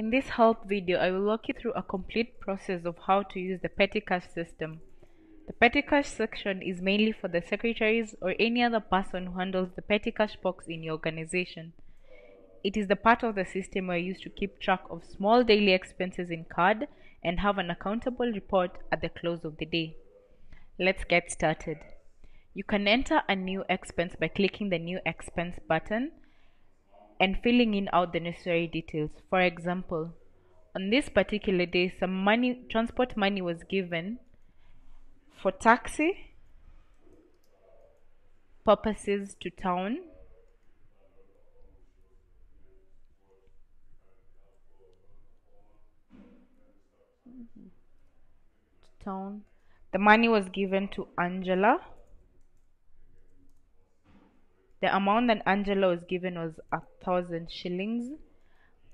In this help video, I will walk you through a complete process of how to use the petty cash system. The petty cash section is mainly for the secretaries or any other person who handles the petty cash box in your organization. It is the part of the system where you use to keep track of small daily expenses in card and have an accountable report at the close of the day. Let's get started. You can enter a new expense by clicking the new expense button and filling in out the necessary details. For example, on this particular day, some transport money was given for taxi purposes to town, The money was given to Angela. The amount that Angela was given was 1,000 shillings.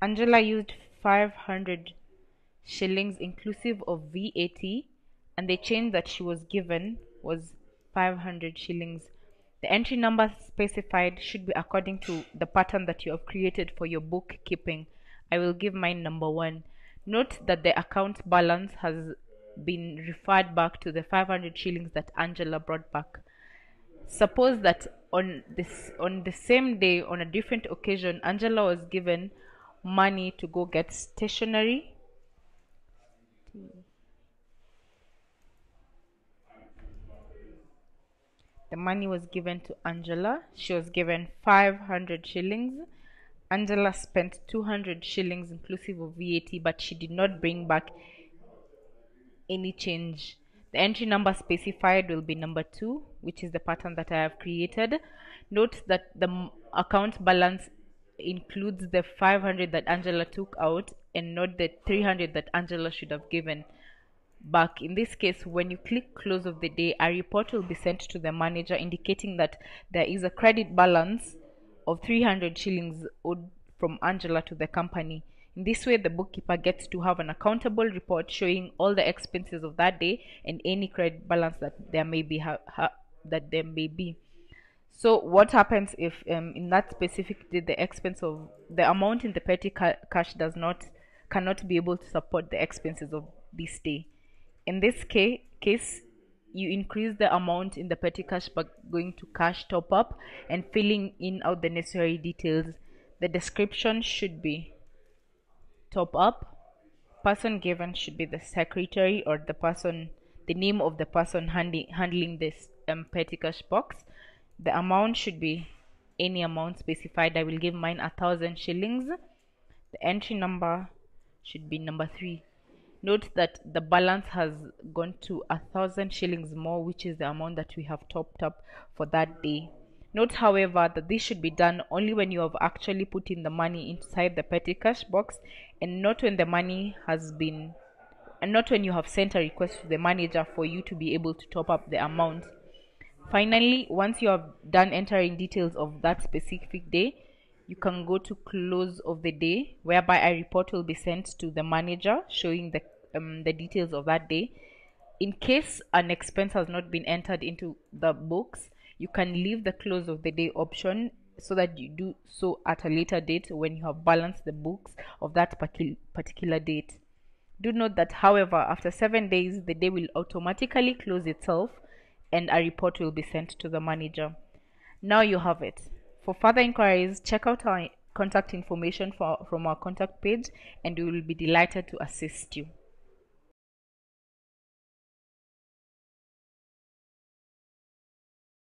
Angela used 500 shillings inclusive of VAT, and the change that she was given was 500 shillings. The entry number specified should be according to the pattern that you have created for your bookkeeping. I will give mine number 1. Note that the account balance has been referred back to the 500 shillings that Angela brought back. Suppose that on the same day, on a different occasion, Angela was given money to go get stationery. The money was given to Angela. She was given 500 shillings. Angela spent 200 shillings inclusive of VAT, but she did not bring back any change. The entry number specified will be number 2, which is the pattern that I have created. Note that the account balance includes the 500 that Angela took out and not the 300 that Angela should have given back. In this case, when you click close of the day, a report will be sent to the manager indicating that there is a credit balance of 300 shillings owed from Angela to the company. In this way, the bookkeeper gets to have an accountable report showing all the expenses of that day and any credit balance that there may be. So what happens if in that specific day the expense of the amount in the petty cash cannot be able to support the expenses of this day? In this case, you increase the amount in the petty cash by going to cash top up and filling in out the necessary details. The description should be top up. Person given should be the secretary or the name of the person handling this petty cash box. The amount should be any amount specified. I will give mine 1,000 shillings. The entry number should be number 3. Note that the balance has gone to 1,000 shillings more, which is the amount that we have topped up for that day. Note, however, that this should be done only when you have actually put in the money inside the petty cash box, and not when the money has been, and not when you have sent a request to the manager for you to be able to top up the amount. Finally, once you have done entering details of that specific day, you can go to close of the day, whereby a report will be sent to the manager showing the details of that day. In case an expense has not been entered into the books, you can leave the close of the day option so that you do so at a later date when you have balanced the books of that particular date. Do note that, however, after 7 days, the day will automatically close itself and a report will be sent to the manager. Now you have it. For further inquiries, check out our contact information from our contact page, and we will be delighted to assist you.